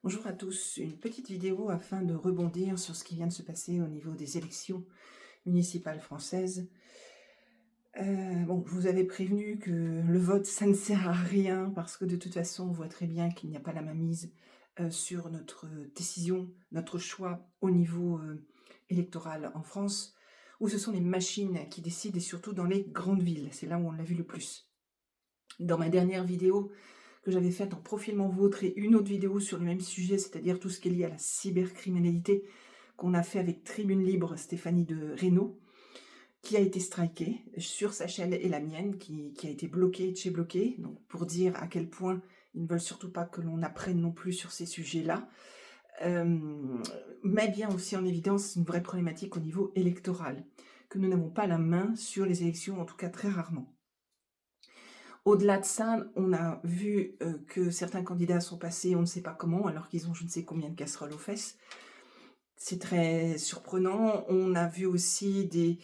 Bonjour à tous, une petite vidéo afin de rebondir sur ce qui vient de se passer au niveau des élections municipales françaises. Bon, je vous avais prévenu que le vote, ça ne sert à rien parce que de toute façon, on voit très bien qu'il n'y a pas la mainmise sur notre décision, notre choix au niveau électoral en France, où ce sont les machines qui décident et surtout dans les grandes villes. C'est là où on l'a vu le plus. Dans ma dernière vidéo, que j'avais faite en profil mon vôtre et une autre vidéo sur le même sujet, c'est-à-dire tout ce qui est lié à la cybercriminalité, qu'on a fait avec Tribune Libre, Stéphanie de Reynaud, qui a été strikée sur sa chaîne et la mienne, qui a été bloquée, chez bloquée, donc pour dire à quel point ils ne veulent surtout pas que l'on apprenne non plus sur ces sujets-là, met bien aussi en évidence une vraie problématique au niveau électoral, que nous n'avons pas la main sur les élections, en tout cas très rarement. Au-delà de ça, on a vu que certains candidats sont passés, on ne sait pas comment, alors qu'ils ont je ne sais combien de casseroles aux fesses. C'est très surprenant. On a vu aussi des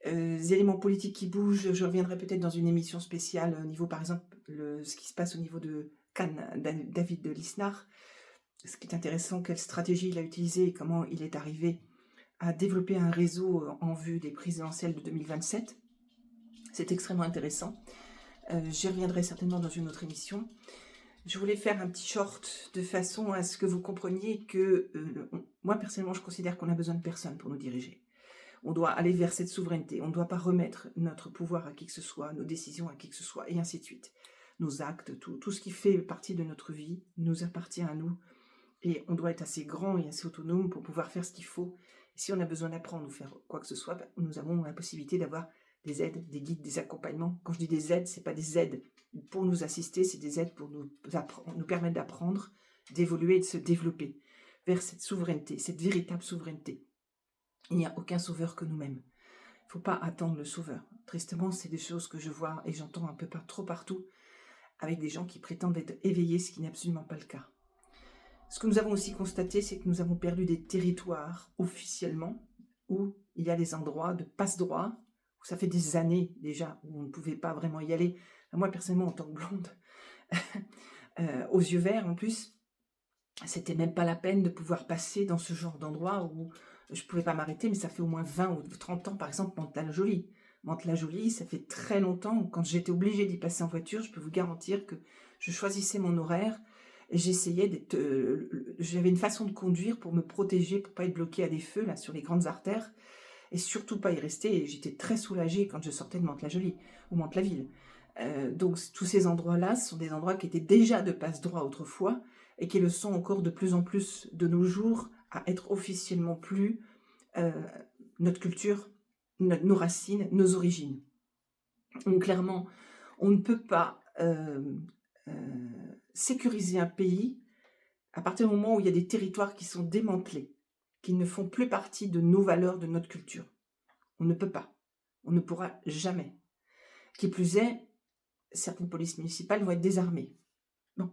éléments politiques qui bougent. Je reviendrai peut-être dans une émission spéciale au niveau, par exemple, ce qui se passe au niveau de Cannes, David de Lisnard. Ce qui est intéressant, quelle stratégie il a utilisée et comment il est arrivé à développer un réseau en vue des présidentielles de 2027. C'est extrêmement intéressant. J'y reviendrai certainement dans une autre émission. Je voulais faire un petit short de façon à ce que vous compreniez que moi personnellement je considère qu'on a besoin de personne pour nous diriger. On doit aller vers cette souveraineté, on ne doit pas remettre notre pouvoir à qui que ce soit, nos décisions à qui que ce soit, et ainsi de suite. Nos actes, tout ce qui fait partie de notre vie nous appartient à nous, et on doit être assez grand et assez autonome pour pouvoir faire ce qu'il faut. Et si on a besoin d'apprendre ou faire quoi que ce soit, nous avons la possibilité d'avoir des aides, des guides, des accompagnements. Quand je dis des aides, c'est pas des aides pour nous assister, c'est des aides pour nous permettre d'apprendre, d'évoluer et de se développer vers cette souveraineté, cette véritable souveraineté. Il n'y a aucun sauveur que nous-mêmes. Il ne faut pas attendre le sauveur. Tristement, c'est des choses que je vois et j'entends un peu trop partout avec des gens qui prétendent être éveillés, ce qui n'est absolument pas le cas. Ce que nous avons aussi constaté, c'est que nous avons perdu des territoires officiellement où il y a des endroits de passe-droit, où ça fait des années déjà où on ne pouvait pas vraiment y aller. Moi, personnellement, en tant que blonde, aux yeux verts en plus, c'était même pas la peine de pouvoir passer dans ce genre d'endroit où je pouvais pas m'arrêter, mais ça fait au moins 20 ou 30 ans, par exemple, Mantes-la-Jolie. Mantes-la-Jolie, ça fait très longtemps, quand j'étais obligée d'y passer en voiture, je peux vous garantir que je choisissais mon horaire, et j'essayais d'être... j'avais une façon de conduire pour me protéger, pour pas être bloquée à des feux, là, sur les grandes artères, et surtout pas y rester, et j'étais très soulagée quand je sortais de Mantes-la-Jolie, ou Mantes-la-Ville. Donc tous ces endroits-là sont des endroits qui étaient déjà de passe-droit autrefois, et qui le sont encore de plus en plus de nos jours, à être officiellement plus notre culture, nos racines, nos origines. Donc clairement, on ne peut pas sécuriser un pays à partir du moment où il y a des territoires qui sont démantelés, qui ne font plus partie de nos valeurs, de notre culture. On ne peut pas. On ne pourra jamais. Qui plus est, certaines polices municipales vont être désarmées. Bon,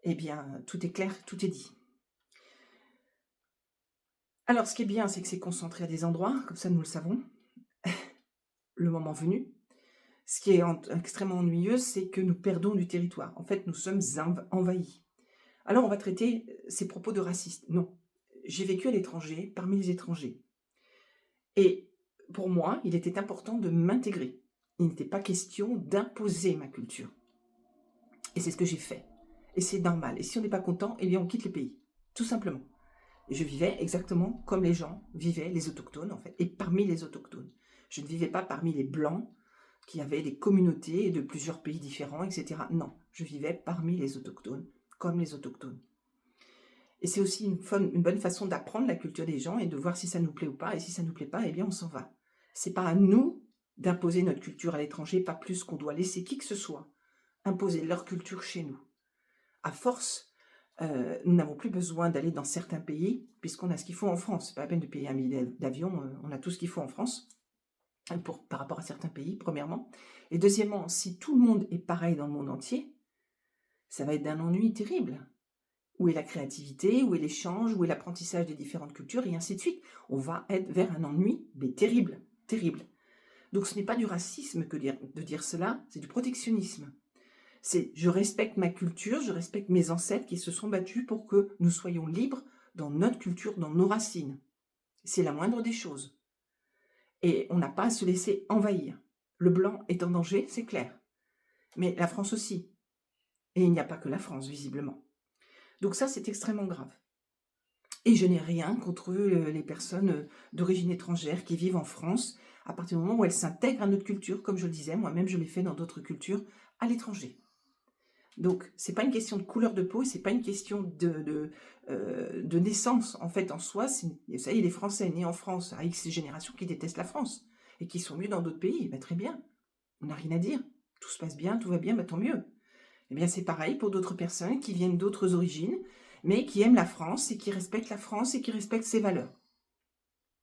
eh bien, tout est clair, tout est dit. Alors, ce qui est bien, c'est que c'est concentré à des endroits, comme ça nous le savons, le moment venu. Ce qui est extrêmement ennuyeux, c'est que nous perdons du territoire. En fait, nous sommes envahis. Alors, on va traiter ces propos de racistes. Non. J'ai vécu à l'étranger, parmi les étrangers. Et pour moi, il était important de m'intégrer. Il n'était pas question d'imposer ma culture. Et c'est ce que j'ai fait. Et c'est normal. Et si on n'est pas content, eh bien, on quitte le pays. Tout simplement. Et je vivais exactement comme les gens vivaient, les autochtones, en fait. Et parmi les autochtones. Je ne vivais pas parmi les blancs, qui avaient des communautés de plusieurs pays différents, etc. Non, je vivais parmi les autochtones, comme les autochtones. Et c'est aussi une bonne façon d'apprendre la culture des gens et de voir si ça nous plaît ou pas. Et si ça nous plaît pas, eh bien on s'en va. C'est pas à nous d'imposer notre culture à l'étranger, pas plus qu'on doit laisser qui que ce soit imposer leur culture chez nous. À force, nous n'avons plus besoin d'aller dans certains pays, puisqu'on a ce qu'il faut en France. C'est pas la peine de payer un billet d'avion, on a tout ce qu'il faut en France. Par rapport à certains pays, premièrement. Et deuxièmement, si tout le monde est pareil dans le monde entier, ça va être d'un ennui terrible. Où est la créativité, où est l'échange, où est l'apprentissage des différentes cultures, et ainsi de suite. On va être vers un ennui, mais terrible, terrible. Donc ce n'est pas du racisme de dire cela, c'est du protectionnisme. C'est je respecte ma culture, je respecte mes ancêtres qui se sont battus pour que nous soyons libres dans notre culture, dans nos racines. C'est la moindre des choses. Et on n'a pas à se laisser envahir. Le blanc est en danger, c'est clair. Mais la France aussi. Et il n'y a pas que la France, visiblement. Donc ça, c'est extrêmement grave. Et je n'ai rien contre les personnes d'origine étrangère qui vivent en France à partir du moment où elles s'intègrent à notre culture. Comme je le disais, moi-même, je l'ai fait dans d'autres cultures à l'étranger. Donc, c'est pas une question de couleur de peau, c'est pas une question de naissance, en fait, en soi. Vous savez, les Français nés en France, à X générations, qui détestent la France et qui sont mieux dans d'autres pays, ben, très bien, on n'a rien à dire. Tout se passe bien, tout va bien, ben, tant mieux. Eh bien, c'est pareil pour d'autres personnes qui viennent d'autres origines, mais qui aiment la France et qui respectent la France et qui respectent ses valeurs.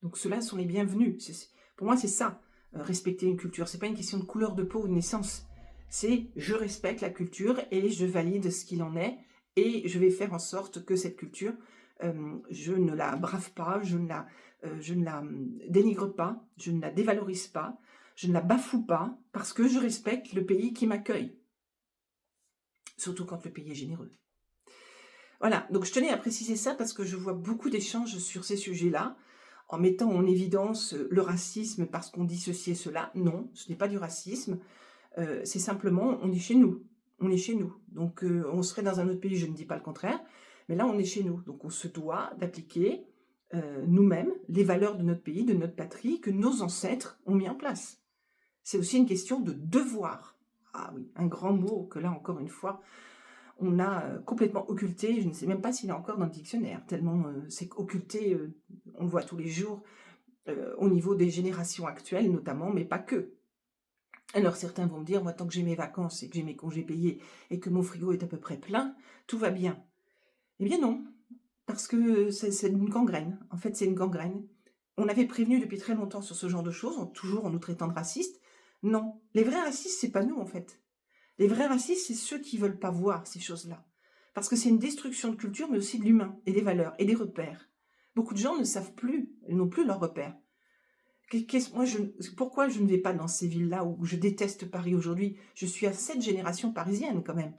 Donc, ceux-là sont les bienvenus. Pour moi, c'est ça, respecter une culture. C'est pas une question de couleur de peau ou de naissance. C'est je respecte la culture et je valide ce qu'il en est et je vais faire en sorte que cette culture, je ne la brave pas, je ne la dénigre pas, je ne la dévalorise pas, je ne la bafoue pas parce que je respecte le pays qui m'accueille. Surtout quand le pays est généreux. Voilà, donc je tenais à préciser ça parce que je vois beaucoup d'échanges sur ces sujets-là, en mettant en évidence le racisme parce qu'on dit ceci et cela. Non, ce n'est pas du racisme. C'est simplement, on est chez nous. On est chez nous. Donc, on serait dans un autre pays, je ne dis pas le contraire, mais là, on est chez nous. Donc, on se doit d'appliquer nous-mêmes les valeurs de notre pays, de notre patrie, que nos ancêtres ont mis en place. C'est aussi une question de devoir. Ah oui, un grand mot que là, encore une fois, on a complètement occulté. Je ne sais même pas s'il est encore dans le dictionnaire, tellement c'est occulté, on le voit tous les jours, au niveau des générations actuelles notamment, mais pas que. Alors certains vont me dire, moi tant que j'ai mes vacances et que j'ai mes congés payés et que mon frigo est à peu près plein, tout va bien. Eh bien non, parce que c'est une gangrène. En fait, c'est une gangrène. On avait prévenu depuis très longtemps sur ce genre de choses, toujours en nous traitant de racistes. Non, les vrais racistes, c'est pas nous en fait. Les vrais racistes, c'est ceux qui veulent pas voir ces choses-là. Parce que c'est une destruction de culture, mais aussi de l'humain, et des valeurs, et des repères. Beaucoup de gens ne savent plus, ils n'ont plus leurs repères. Pourquoi je ne vais pas dans ces villes-là où je déteste Paris aujourd'hui? Je suis à 7 générations parisienne quand même.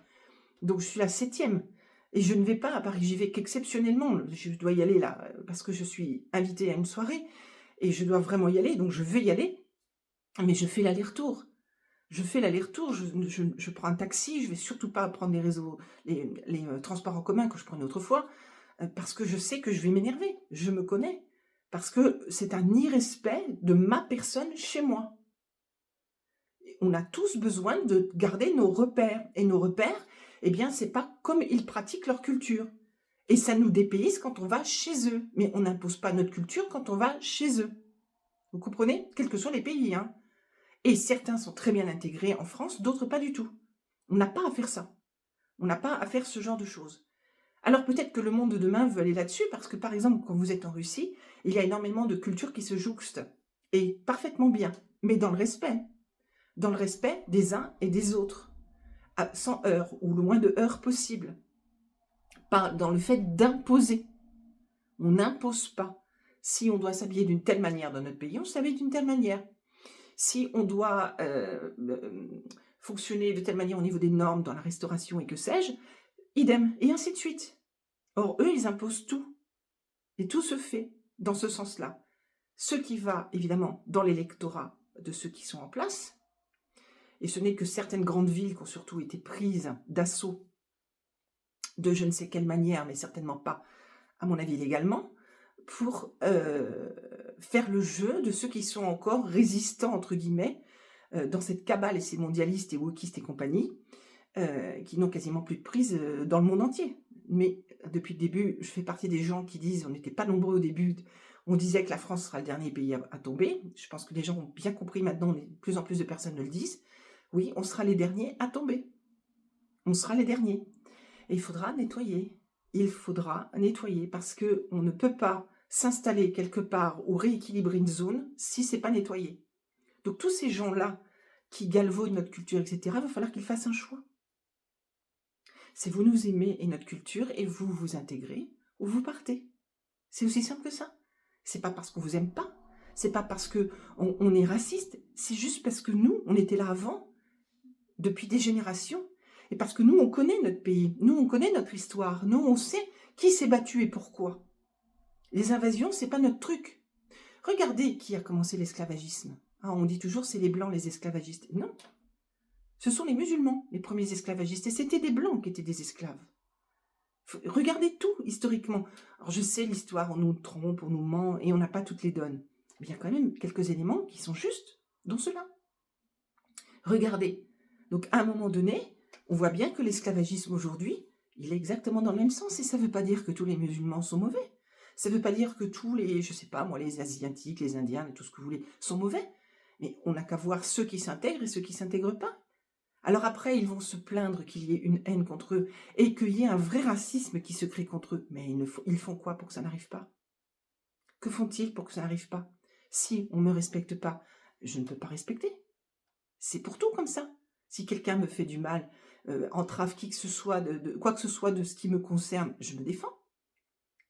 Donc je suis la 7e. Et je ne vais pas à Paris, j'y vais qu'exceptionnellement. Je dois y aller là, parce que je suis invitée à une soirée. Et je dois vraiment y aller, donc je vais y aller. Mais je fais l'aller-retour. Je fais l'aller-retour, je prends un taxi, je vais surtout pas prendre les transports en commun que je prenais autrefois, parce que je sais que je vais m'énerver. Je me connais. Parce que c'est un irrespect de ma personne chez moi. On a tous besoin de garder nos repères. Et nos repères, eh bien, c'est pas comme ils pratiquent leur culture. Et ça nous dépayse quand on va chez eux. Mais on n'impose pas notre culture quand on va chez eux. Vous comprenez? Quels que soient les pays, hein. Et certains sont très bien intégrés en France, d'autres pas du tout. On n'a pas à faire ça. On n'a pas à faire ce genre de choses. Alors peut-être que le monde de demain veut aller là-dessus, parce que par exemple, quand vous êtes en Russie, il y a énormément de cultures qui se jouxtent. Et parfaitement bien, mais dans le respect. Dans le respect des uns et des autres. Sans heurts, ou le moins de heurts possible. Pas dans le fait d'imposer. On n'impose pas. Si on doit s'habiller d'une telle manière dans notre pays, on s'habille d'une telle manière. Si on doit fonctionner de telle manière au niveau des normes dans la restauration et que sais-je, idem, et ainsi de suite. Or, eux, ils imposent tout. Et tout se fait dans ce sens-là. Ce qui va, évidemment, dans l'électorat de ceux qui sont en place, et ce n'est que certaines grandes villes qui ont surtout été prises d'assaut de je ne sais quelle manière, mais certainement pas, à mon avis, légalement, pour faire le jeu de ceux qui sont encore résistants, entre guillemets, dans cette cabale et ces mondialistes et wokistes et compagnie, qui n'ont quasiment plus de prise dans le monde entier. Mais depuis le début, je fais partie des gens qui disent, on n'était pas nombreux au début, on disait que la France sera le dernier pays à tomber. Je pense que les gens ont bien compris maintenant, de plus en plus de personnes le disent. Oui, on sera les derniers à tomber. On sera les derniers. Et il faudra nettoyer. Il faudra nettoyer parce qu'on ne peut pas s'installer quelque part ou rééquilibrer une zone si c'est pas nettoyé. Donc tous ces gens-là qui galvaudent notre culture, etc., il va falloir qu'ils fassent un choix. C'est vous nous aimez et notre culture et vous vous intégrez ou vous partez. C'est aussi simple que ça. C'est pas parce qu'on vous aime pas, c'est pas parce que on est raciste, c'est juste parce que nous, on était là avant, depuis des générations, Et parce que nous, on connaît notre pays, nous, on connaît notre histoire, nous, on sait qui s'est battu et pourquoi. Les invasions, c'est pas notre truc. Regardez qui a commencé l'esclavagisme. Ah, on dit toujours c'est les blancs les esclavagistes. Non, ce sont les musulmans les premiers esclavagistes et c'était des blancs qui étaient des esclaves. Regardez tout historiquement. Alors je sais l'histoire, on nous trompe, on nous ment et on n'a pas toutes les donnes. Mais il y a quand même quelques éléments qui sont justes dans cela. Regardez. Donc à un moment donné, on voit bien que l'esclavagisme aujourd'hui, il est exactement dans le même sens et ça ne veut pas dire que tous les musulmans sont mauvais. Ça ne veut pas dire que tous les, je sais pas moi, les Asiatiques, les Indiens et tout ce que vous voulez sont mauvais. Mais on n'a qu'à voir ceux qui s'intègrent et ceux qui ne s'intègrent pas. Alors après, ils vont se plaindre qu'il y ait une haine contre eux et qu'il y ait un vrai racisme qui se crée contre eux. Mais ils font quoi pour que ça n'arrive pas? Que font-ils pour que ça n'arrive pas? Si on ne me respecte pas, je ne peux pas respecter. C'est pour tout comme ça. Si quelqu'un me fait du mal, entrave qui que ce soit, quoi que ce soit de ce qui me concerne, je me défends.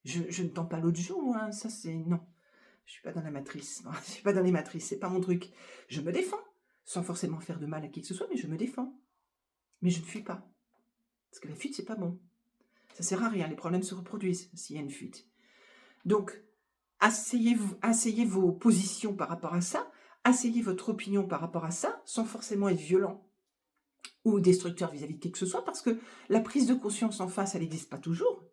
Je ne tends pas l'autre joue, hein, ça c'est... Non, je suis pas dans la matrice, non, je suis pas dans les matrices, c'est pas mon truc. Je me défends, sans forcément faire de mal à qui que ce soit, mais je me défends. Mais je ne fuis pas. Parce que la fuite, c'est pas bon. Ça sert à rien, les problèmes se reproduisent s'il y a une fuite. Donc, asseyez vos positions par rapport à ça, asseyez votre opinion par rapport à ça, sans forcément être violent ou destructeur vis-à-vis de qui que ce soit, parce que la prise de conscience en face, elle n'existe pas toujours.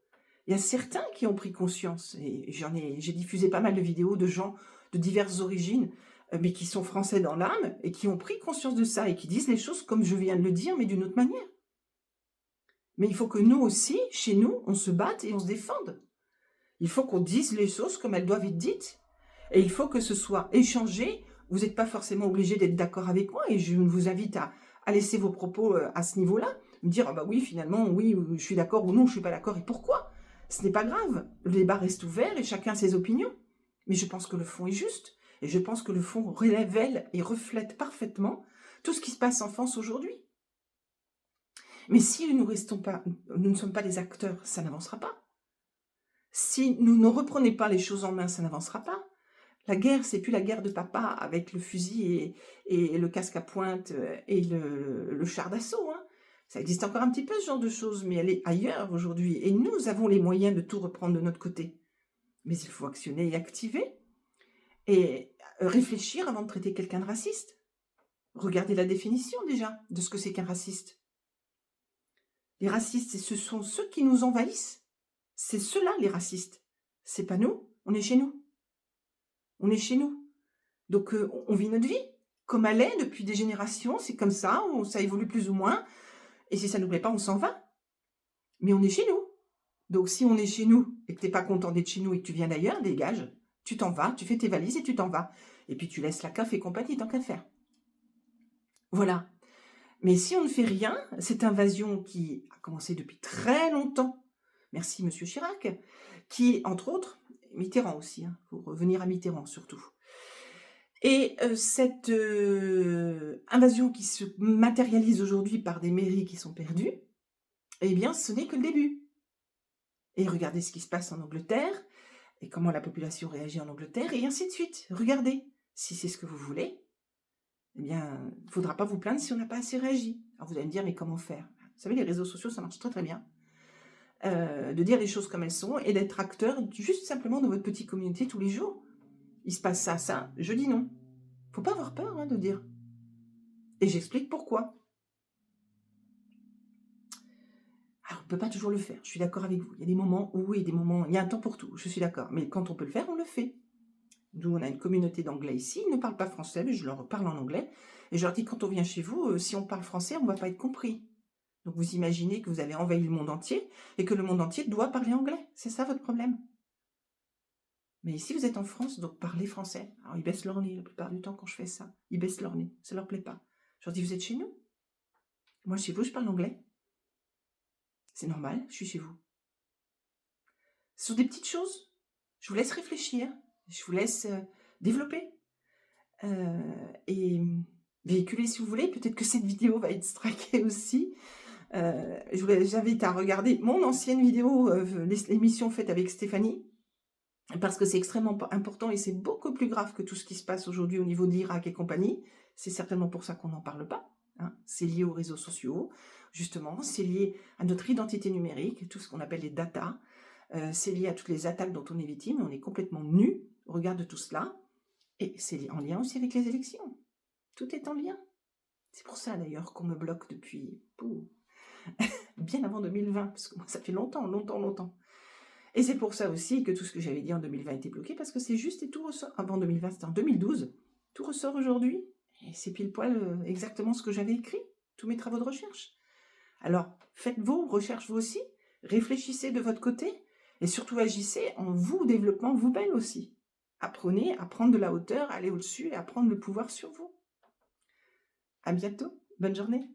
Il y a certains qui ont pris conscience, et j'ai diffusé pas mal de vidéos de gens de diverses origines, mais qui sont français dans l'âme, et qui ont pris conscience de ça, et qui disent les choses comme je viens de le dire, mais d'une autre manière. Mais il faut que nous aussi, chez nous, on se batte et on se défende. Il faut qu'on dise les choses comme elles doivent être dites, et il faut que ce soit échangé. Vous n'êtes pas forcément obligé d'être d'accord avec moi, et je vous invite à laisser vos propos à ce niveau-là, me dire, ah bah oui, finalement, oui, je suis d'accord ou non, je ne suis pas d'accord, et pourquoi? Ce n'est pas grave, le débat reste ouvert et chacun a ses opinions. Mais je pense que le fond est juste, et je pense que le fond révèle et reflète parfaitement tout ce qui se passe en France aujourd'hui. Mais si nous ne sommes pas des acteurs, ça n'avancera pas. Si nous ne reprenons pas les choses en main, ça n'avancera pas. La guerre, c'est plus la guerre de papa avec le fusil et le casque à pointe et le char d'assaut, hein. Ça existe encore un petit peu, ce genre de choses, mais elle est ailleurs aujourd'hui. Et nous avons les moyens de tout reprendre de notre côté. Mais il faut actionner et activer. Et réfléchir avant de traiter quelqu'un de raciste. Regardez la définition déjà de ce que c'est qu'un raciste. Les racistes, ce sont ceux qui nous envahissent. C'est ceux-là, les racistes. C'est pas nous, on est chez nous. On est chez nous. Donc on vit notre vie comme elle est depuis des générations. C'est comme ça, ça évolue plus ou moins. Et si ça ne nous plaît pas, on s'en va. Mais on est chez nous. Donc si on est chez nous et que tu n'es pas content d'être chez nous et que tu viens d'ailleurs, dégage. Tu t'en vas, tu fais tes valises et tu t'en vas. Et puis tu laisses la CAF et compagnie, tant qu'à faire. Voilà. Mais si on ne fait rien, cette invasion qui a commencé depuis très longtemps, merci Monsieur Chirac, qui, entre autres, Mitterrand aussi, hein, pour revenir à Mitterrand surtout. Et cette invasion qui se matérialise aujourd'hui par des mairies qui sont perdues, eh bien, ce n'est que le début. Et regardez ce qui se passe en Angleterre, et comment la population réagit en Angleterre, et ainsi de suite. Regardez, si c'est ce que vous voulez, eh bien, il ne faudra pas vous plaindre si on n'a pas assez réagi. Alors vous allez me dire, mais comment faire? Vous savez, les réseaux sociaux, ça marche très très bien. De dire les choses comme elles sont, et d'être acteur juste simplement dans votre petite communauté tous les jours. Il se passe ça, je dis non. Faut pas avoir peur de dire. Et j'explique pourquoi. Alors, on ne peut pas toujours le faire, je suis d'accord avec vous. Il y a des moments où, et des moments, il y a un temps pour tout, je suis d'accord. Mais quand on peut le faire, on le fait. Nous, on a une communauté d'anglais ici, ils ne parlent pas français, mais je leur parle en anglais. Et je leur dis, quand on vient chez vous, si on parle français, on ne va pas être compris. Donc vous imaginez que vous avez envahi le monde entier, et que le monde entier doit parler anglais. C'est ça votre problème. Mais ici, vous êtes en France, donc parlez français. Alors, ils baissent leur nez la plupart du temps quand je fais ça. Ils baissent leur nez, ça leur plaît pas. Je leur dis, vous êtes chez nous? Moi, chez vous, je parle anglais. C'est normal, je suis chez vous. Ce sont des petites choses. Je vous laisse réfléchir. Je vous laisse développer. Et véhiculer si vous voulez. Peut-être que cette vidéo va être strikée aussi. Je vous invite à regarder mon ancienne vidéo, l'émission faite avec Stéphanie. Parce que c'est extrêmement important et c'est beaucoup plus grave que tout ce qui se passe aujourd'hui au niveau de l'Irak et compagnie. C'est certainement pour ça qu'on n'en parle pas. Hein. C'est lié aux réseaux sociaux, Justement, c'est lié à notre identité numérique, tout ce qu'on appelle les data. C'est lié à toutes les attaques dont on est victime. On est complètement nu au regard de tout cela. Et c'est en lien aussi avec les élections. Tout est en lien. C'est pour ça d'ailleurs qu'on me bloque depuis bien avant 2020, parce que moi, ça fait longtemps, longtemps, longtemps. Et c'est pour ça aussi que tout ce que j'avais dit en 2020 était bloqué, parce que c'est juste et tout ressort. Avant 2020, c'était en 2012. Tout ressort aujourd'hui. Et c'est pile poil exactement ce que j'avais écrit, tous mes travaux de recherche. Alors, faites vos recherches vous aussi, réfléchissez de votre côté, et surtout agissez en vous développant vous-même aussi. Apprenez à prendre de la hauteur, à aller au-dessus et à prendre le pouvoir sur vous. À bientôt. Bonne journée.